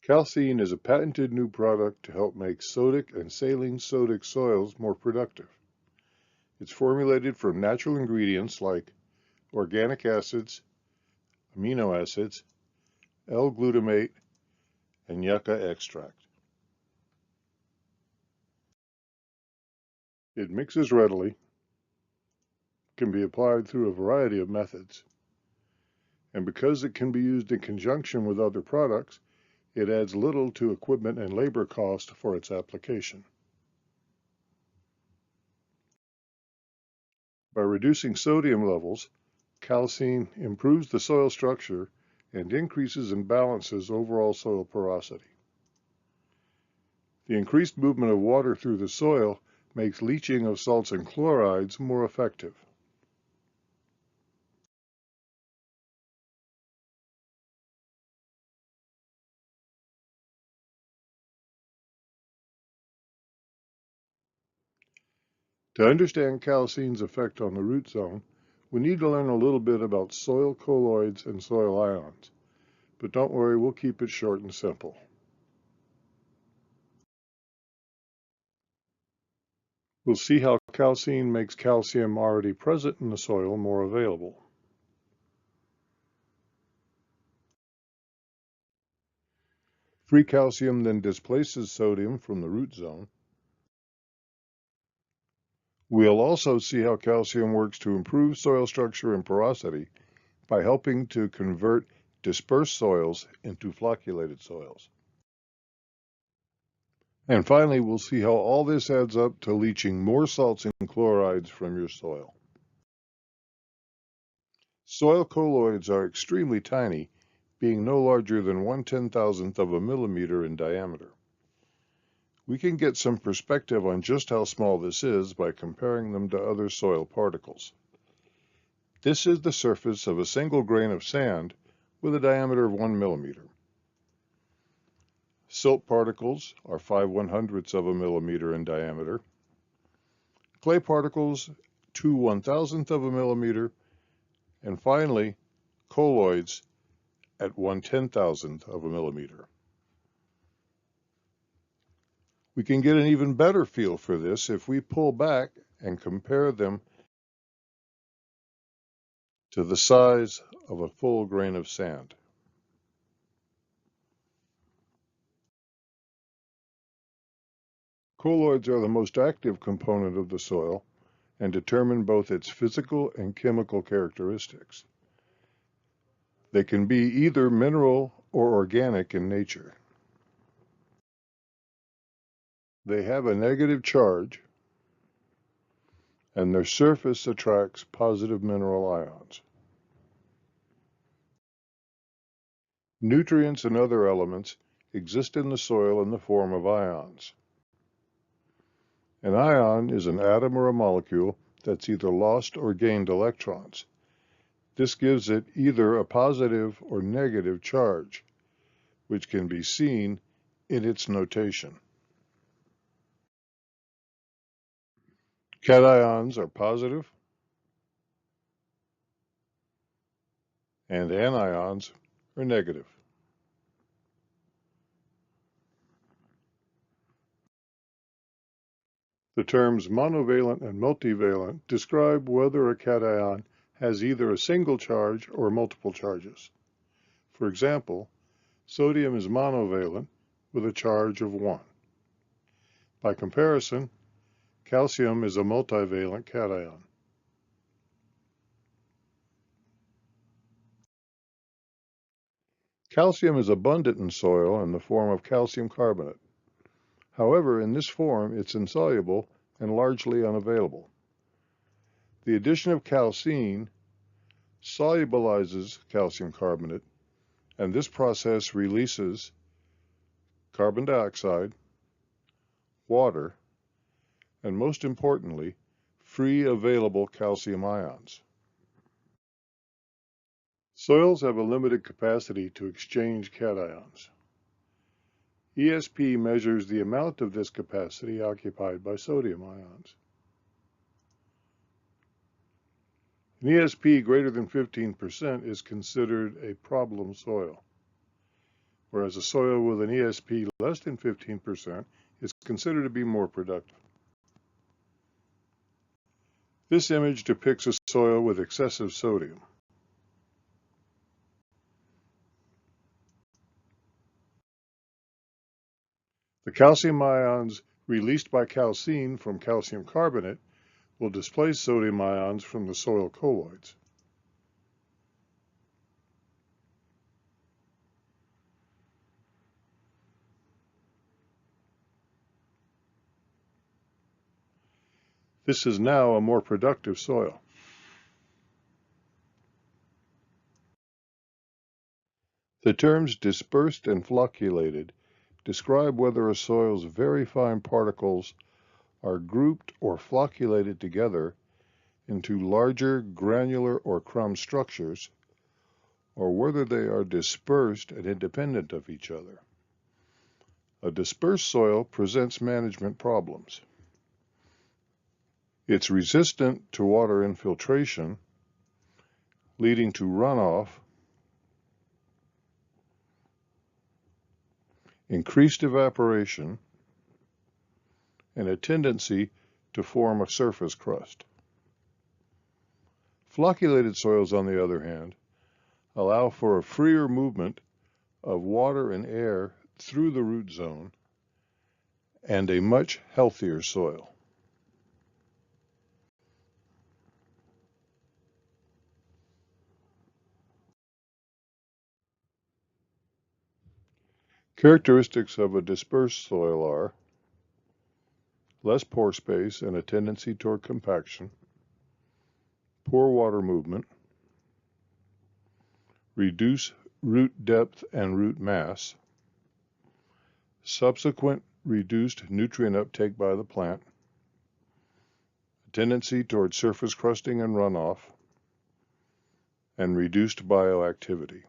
CALCINE is a patented new product to help make sodic and saline sodic soils more productive. It's formulated from natural ingredients like organic acids, amino acids, L-glutamate, and yucca extract. It mixes readily, can be applied through a variety of methods, and because it can be used in conjunction with other products, it adds little to equipment and labor cost for its application. By reducing sodium levels, calcine improves the soil structure and increases and balances overall soil porosity. The increased movement of water through the soil makes leaching of salts and chlorides more effective. To understand calcine's effect on the root zone, we need to learn a little bit about soil colloids and soil ions. But don't worry, we'll keep it short and simple. We'll see how calcine makes calcium already present in the soil more available. Free calcium then displaces sodium from the root zone. We'll also see how calcium works to improve soil structure and porosity by helping to convert dispersed soils into flocculated soils. And finally, we'll see how all this adds up to leaching more salts and chlorides from your soil. Soil colloids are extremely tiny, being no larger than 1/10,000th of a millimeter in diameter. We can get some perspective on just how small this is by comparing them to other soil particles. This is the surface of a single grain of sand with a diameter of 1 millimeter. Silt particles are 5/100ths of a millimeter in diameter. Clay particles, 2/1000th of a millimeter. And finally, colloids at 1/10,000th of a millimeter. We can get an even better feel for this if we pull back and compare them to the size of a full grain of sand. Colloids are the most active component of the soil and determine both its physical and chemical characteristics. They can be either mineral or organic in nature. They have a negative charge, and their surface attracts positive mineral ions. Nutrients and other elements exist in the soil in the form of ions. An ion is an atom or a molecule that's either lost or gained electrons. This gives it either a positive or negative charge, which can be seen in its notation. Cations are positive, and anions are negative. The terms monovalent and multivalent describe whether a cation has either a single charge or multiple charges. For example, sodium is monovalent with a charge of 1. By comparison, calcium is a multivalent cation. Calcium is abundant in soil in the form of calcium carbonate. However, in this form, it's insoluble and largely unavailable. The addition of calcine solubilizes calcium carbonate, and this process releases carbon dioxide, water, and most importantly, free available calcium ions. Soils have a limited capacity to exchange cations. ESP measures the amount of this capacity occupied by sodium ions. An ESP greater than 15% is considered a problem soil. whereas a soil with an ESP less than 15% is considered to be more productive. This image depicts a soil with excessive sodium. The calcium ions released by calcine from calcium carbonate will displace sodium ions from the soil colloids. This is now a more productive soil. The terms dispersed and flocculated describe whether a soil's very fine particles are grouped or flocculated together into larger granular or crumb structures, or whether they are dispersed and independent of each other. A dispersed soil presents management problems. It's resistant to water infiltration, leading to runoff, increased evaporation, and a tendency to form a surface crust. Flocculated soils, on the other hand, allow for a freer movement of water and air through the root zone and a much healthier soil. Characteristics of a dispersed soil are less pore space and a tendency toward compaction, poor water movement, reduced root depth and root mass, subsequent reduced nutrient uptake by the plant, a tendency toward surface crusting and runoff, and reduced bioactivity.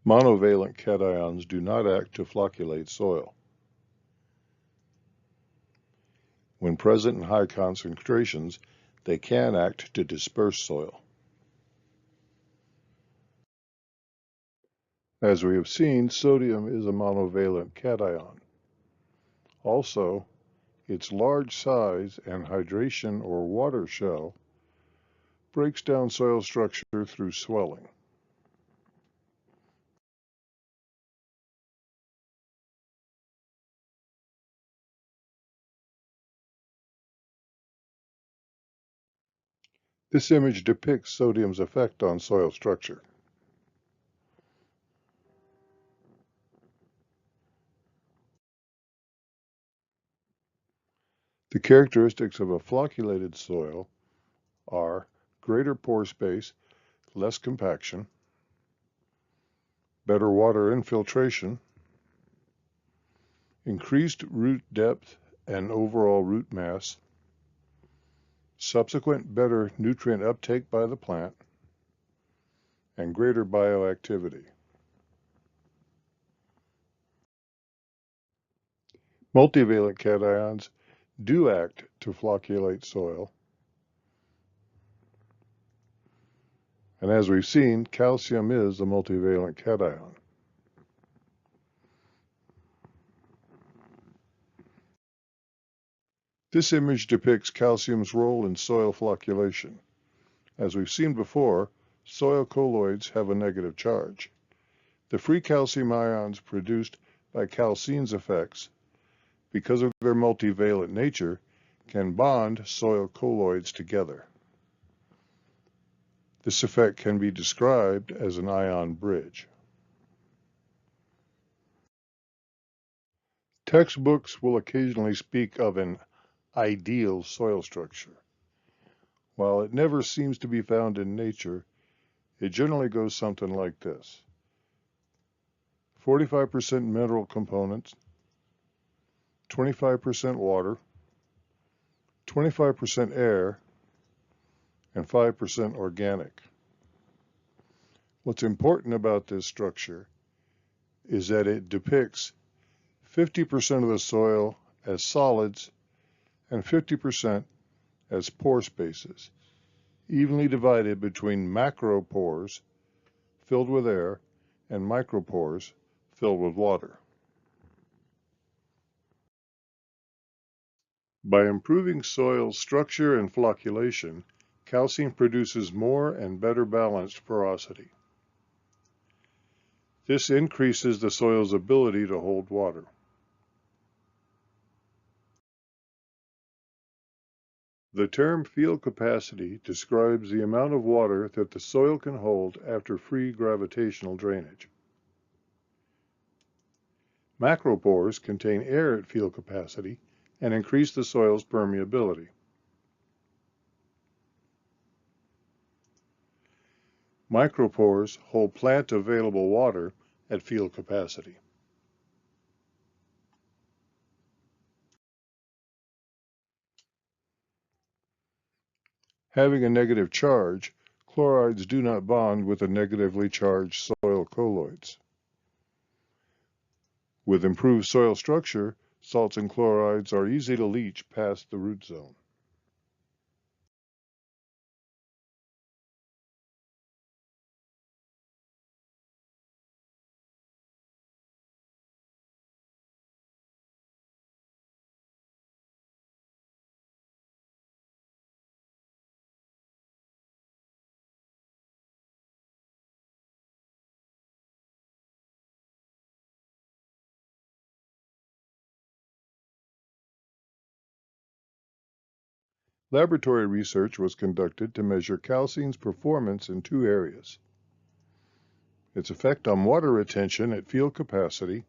Monovalent cations do not act to flocculate soil. When present in high concentrations, they can act to disperse soil. As we have seen, sodium is a monovalent cation. Also, its large size and hydration or water shell breaks down soil structure through swelling. This image depicts sodium's effect on soil structure. The characteristics of a flocculated soil are greater pore space, less compaction, better water infiltration, increased root depth and overall root mass, subsequent better nutrient uptake by the plant, and greater bioactivity. Multivalent cations do act to flocculate soil, and as we've seen, calcium is a multivalent cation. This image depicts calcium's role in soil flocculation. As we've seen before, soil colloids have a negative charge. The free calcium ions produced by calcine's effects, because of their multivalent nature, can bond soil colloids together. This effect can be described as an ion bridge. Textbooks will occasionally speak of an ideal soil structure. While it never seems to be found in nature, it generally goes something like this: 45% mineral components, 25% water, 25% air, and 5% organic. What's important about this structure is that it depicts 50% of the soil as solids and 50% as pore spaces, evenly divided between macropores filled with air and micropores filled with water. By improving soil structure and flocculation, calcine produces more and better balanced porosity. This increases the soil's ability to hold water. The term field capacity describes the amount of water that the soil can hold after free gravitational drainage. Macropores contain air at field capacity and increase the soil's permeability. Micropores hold plant available water at field capacity. Having a negative charge, chlorides do not bond with the negatively charged soil colloids. With improved soil structure, salts and chlorides are easy to leach past the root zone. Laboratory research was conducted to measure calcine's performance in two areas: its effect on water retention at field capacity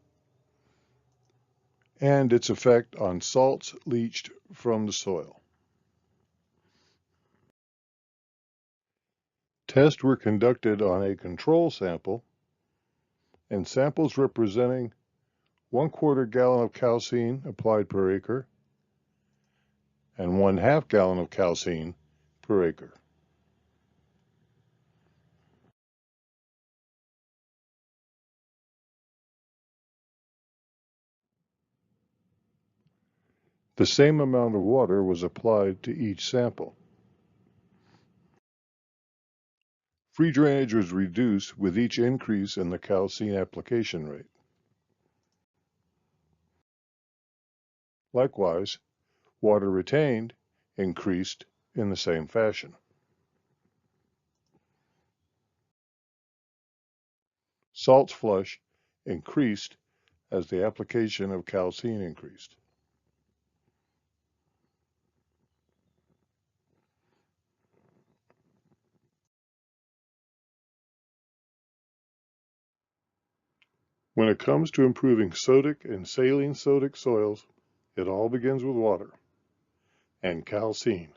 and its effect on salts leached from the soil. Tests were conducted on a control sample and samples representing 1/4 gallon of calcine applied per acre and 1/2 gallon of calcine per acre. The same amount of water was applied to each sample. Free drainage was reduced with each increase in the calcine application rate. Likewise, water retained increased in the same fashion. Salts flush increased as the application of calcine increased. When it comes to improving sodic and saline sodic soils, it all begins with water and calcine.